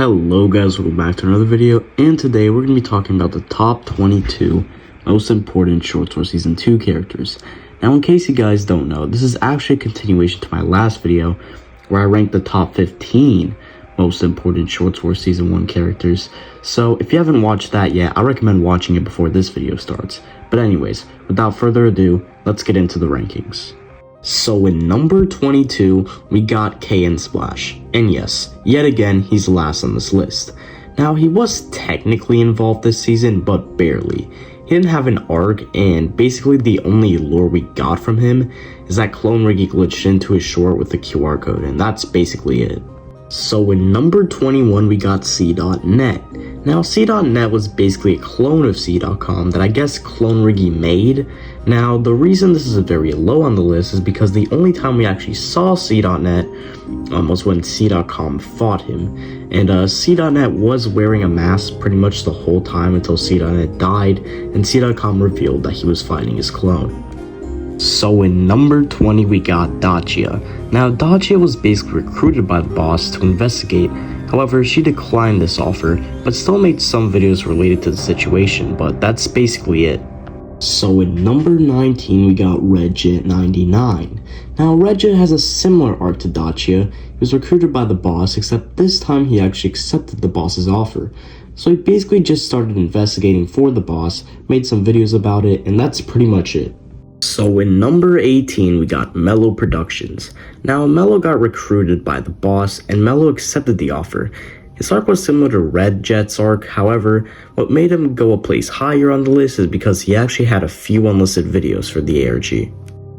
Hello guys, welcome back to another video, and today we're going to be talking about the top 22 most important Short Sword Season 2 characters. Now in case you guys don't know, this is actually a continuation to my last video where I ranked the top 15 most important Short Sword Season 1 characters. So if you haven't watched that yet, I recommend watching it before this video starts. But anyways, without further ado, let's get into the rankings. So in number 22, we got KN Splash, and yes, yet again, he's last on this list. Now, he was technically involved this season, but barely. He didn't have an arc, and basically the only lore we got from him is that Clone Riggy glitched into his short with the QR code, and that's basically it. So in number 21, we got C.Net. Now, C.Net was basically a clone of C.com that I guess Clone Riggy made. Now, the reason this is very low on the list is because the only time we actually saw C.Net was when C.com fought him. And C.Net was wearing a mask pretty much the whole time until C.Net died, and C.com revealed that he was fighting his clone. So in number 20, we got Dacia. Now, Dacia was basically recruited by the boss to investigate. However, she declined this offer, but still made some videos related to the situation, but that's basically it. So in number 19, we got Redjet99. Now, Redjet has a similar arc to Dacia. He was recruited by the boss, except this time he actually accepted the boss's offer. So he basically just started investigating for the boss, made some videos about it, and that's pretty much it. So in number 18, we got Mello Productions. Now, Mello got recruited by the boss, and Mello accepted the offer. His arc was similar to Redjet's arc, however, what made him go a place higher on the list is because he actually had a few unlisted videos for the ARG.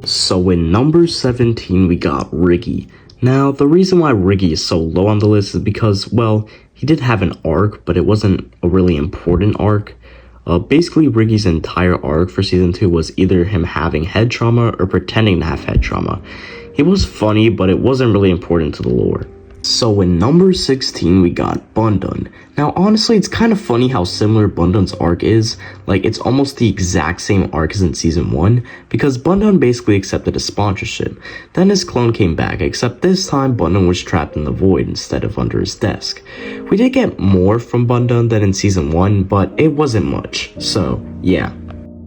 So in number 17, we got Riggy. Now, the reason why Riggy is so low on the list is because, well, he did have an arc, but it wasn't a really important arc. Basically, Riggy's entire arc for Season 2 was either him having head trauma or pretending to have head trauma. He was funny, but it wasn't really important to the lore. So in number 16, we got Bundun. Now, honestly, it's kind of funny how similar Bundun's arc is. Like, it's almost the exact same arc as in Season 1, because Bundun basically accepted a sponsorship. Then his clone came back, except this time Bundun was trapped in the void instead of under his desk. We did get more from Bundun than in Season 1, but it wasn't much, so yeah.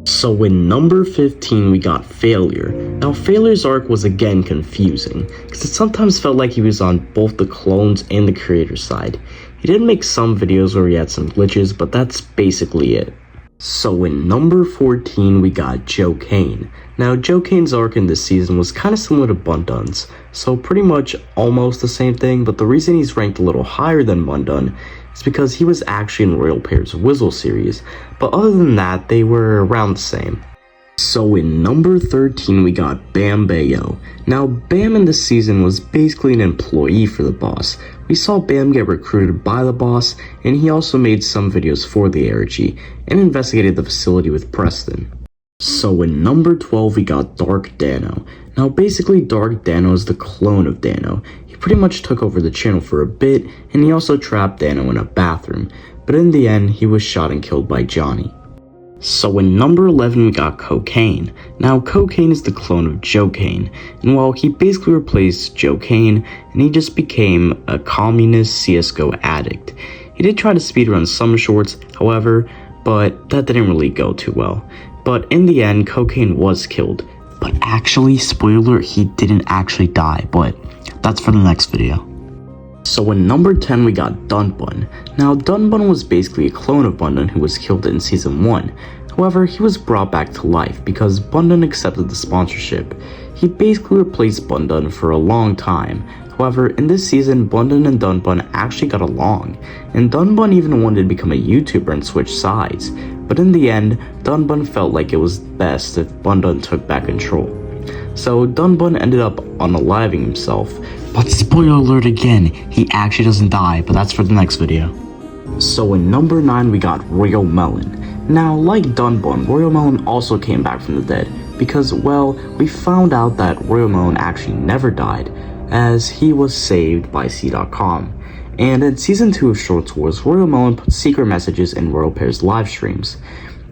So in number 15, we got Failure. Now, Failure's arc was again confusing, because it sometimes felt like he was on both the clones and the creator's side. He did make some videos where he had some glitches, but that's basically it. So in number 14, we got Joe Kane. Now, Joe Kane's arc in this season was kind of similar to Bundun's, so pretty much almost the same thing, but the reason he's ranked a little higher than Bundun is because he was actually in Royal Pair's Whizzle series, but other than that, they were around the same. So in number 13, we got Bam Bayo. Now, Bam in this season was basically an employee for the boss. We saw Bam get recruited by the boss, and he also made some videos for the ARG, and investigated the facility with Preston. So in number 12, we got Dark Dano. Now, basically, Dark Dano is the clone of Dano. He pretty much took over the channel for a bit, and he also trapped Dano in a bathroom, but in the end, he was shot and killed by Johnny. So in number 11, we got Cocaine. Now, Cocaine is the clone of Joe Kane, and while he basically replaced Joe Kane, and he just became a communist CSGO addict. He did try to speedrun some shorts, however, but that didn't really go too well. But in the end, Cocaine was killed. But actually, spoiler, he didn't actually die, but that's for the next video. So in number 10, we got Dunbun. Now, Dunbun was basically a clone of Bundun who was killed in Season 1. However, he was brought back to life because Bundun accepted the sponsorship. He basically replaced Bundun for a long time. However, in this season, Bundun and Dunbun actually got along, and Dunbun even wanted to become a YouTuber and switch sides. But in the end, Dunbun felt like it was best if Bundun took back control. So Dunbun ended up unaliving himself. But spoiler alert again, he actually doesn't die, but that's for the next video. So in number 9, we got Royal Melon. Now, like Dunbun, Royal Melon also came back from the dead, because, well, we found out that Royal Melon actually never died, as he was saved by C.com. And in Season 2 of Short Wars, Royal Melon put secret messages in Royal Pair's live streams.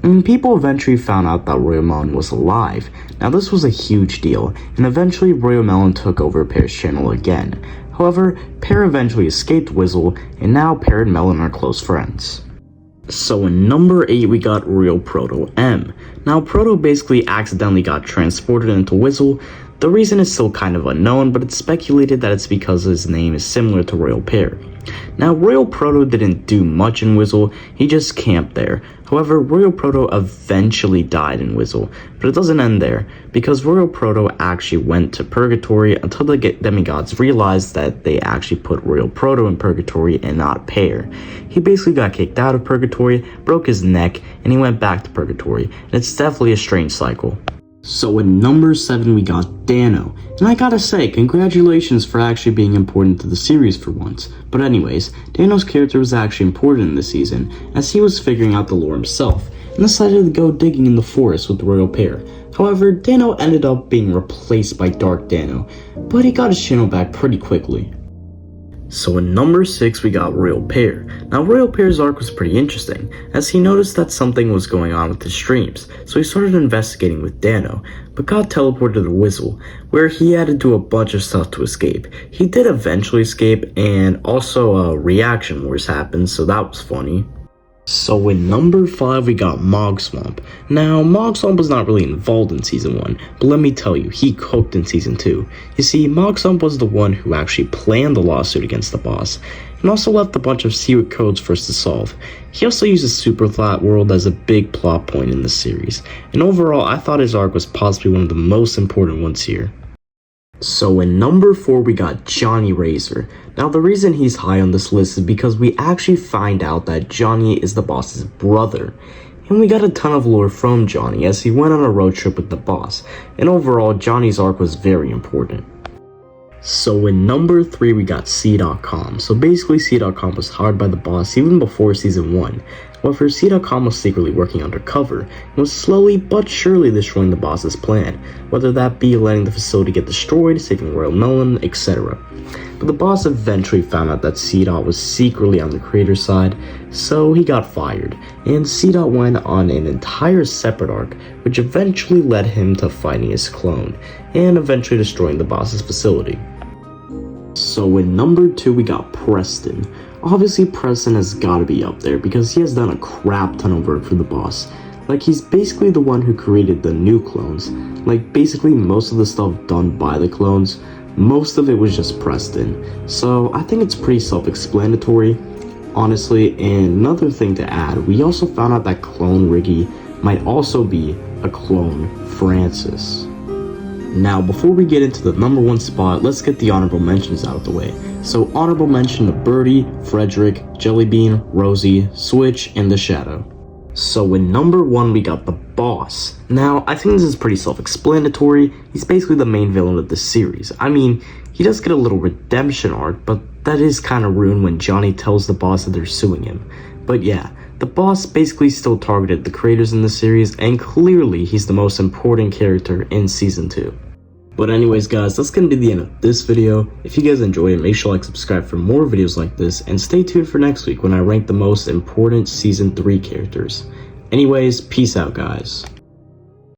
And people eventually found out that Royal Melon was alive. Now, this was a huge deal, and eventually Royal Melon took over Pair's channel again. However, Pear eventually escaped Whizzle, and now Pear and Melon are close friends. So in number 8 we got Royal Proto M. Now Proto basically accidentally got transported into Whizzle. The reason is still kind of unknown, but it's speculated that it's because his name is similar to Royal Pear. Now Royal Proto didn't do much in Whizzle, he just camped there. However, Royal Proto eventually died in Whizzle, but it doesn't end there, because Royal Proto actually went to Purgatory until the demigods realized that they actually put Royal Proto in Purgatory and not Pear. He basically got kicked out of Purgatory, broke his neck, and he went back to Purgatory, and it's definitely a strange cycle. So in number 7 we got Dano, and I gotta say, congratulations for actually being important to the series for once. But anyways, Dano's character was actually important in this season, as he was figuring out the lore himself, and decided to go digging in the forest with Royal Pear. However, Dano ended up being replaced by Dark Dano, but he got his channel back pretty quickly. So in number 6 we got Royal Pear. Now Royal Pear's arc was pretty interesting, as he noticed that something was going on with his streams, so he started investigating with Dano, but got teleported to Whizzle, where he had to do a bunch of stuff to escape. He did eventually escape, and also reaction wars happened, so that was funny. So in number 5 we got Mogswamp. Now Mogswamp was not really involved in season 1, but let me tell you, he cooked in season 2. You see, Mogswamp was the one who actually planned the lawsuit against the boss, and also left a bunch of secret codes for us to solve. He also uses Super Flat World as a big plot point in the series, and overall I thought his arc was possibly one of the most important ones here. So in number 4 we got Johnny Razor. Now the reason he's high on this list is because we actually find out that Johnny is the boss's brother. And we got a ton of lore from Johnny as he went on a road trip with the boss. And overall, Johnny's arc was very important. So in number 3 we got C.com. So basically C.com was hired by the boss even before season 1. However, C.com was secretly working undercover and was slowly but surely destroying the boss's plan, whether that be letting the facility get destroyed, saving Royal Melon, etc. But the boss eventually found out that C.Dot was secretly on the creator's side, so he got fired, and C.Dot went on an entire separate arc, which eventually led him to fighting his clone, and eventually destroying the boss's facility. So in number 2 we got Preston. Obviously Preston has gotta be up there because he has done a crap ton of work for the boss. Like, he's basically the one who created the new clones. Like, basically most of the stuff done by the clones, most of it was just Preston. So I think it's pretty self-explanatory, honestly. And another thing to add, we also found out that Clone Riggy might also be a clone Francis. Now, before we get into the number 1 spot, let's get the honorable mentions out of the way. So, honorable mention to Birdie, Frederick, Jellybean, Rosie, Switch, and The Shadow. So, in number 1, we got the boss. Now, I think this is pretty self-explanatory. He's basically the main villain of this series. I mean, he does get a little redemption arc, but that is kind of ruined when Johnny tells the boss that they're suing him. But yeah, the boss basically still targeted the creators in the series, and clearly he's the most important character in season 2. But anyways guys, that's gonna be the end of this video. If you guys enjoyed it, make sure to like, subscribe for more videos like this, and stay tuned for next week when I rank the most important season 3 characters. Anyways, peace out guys.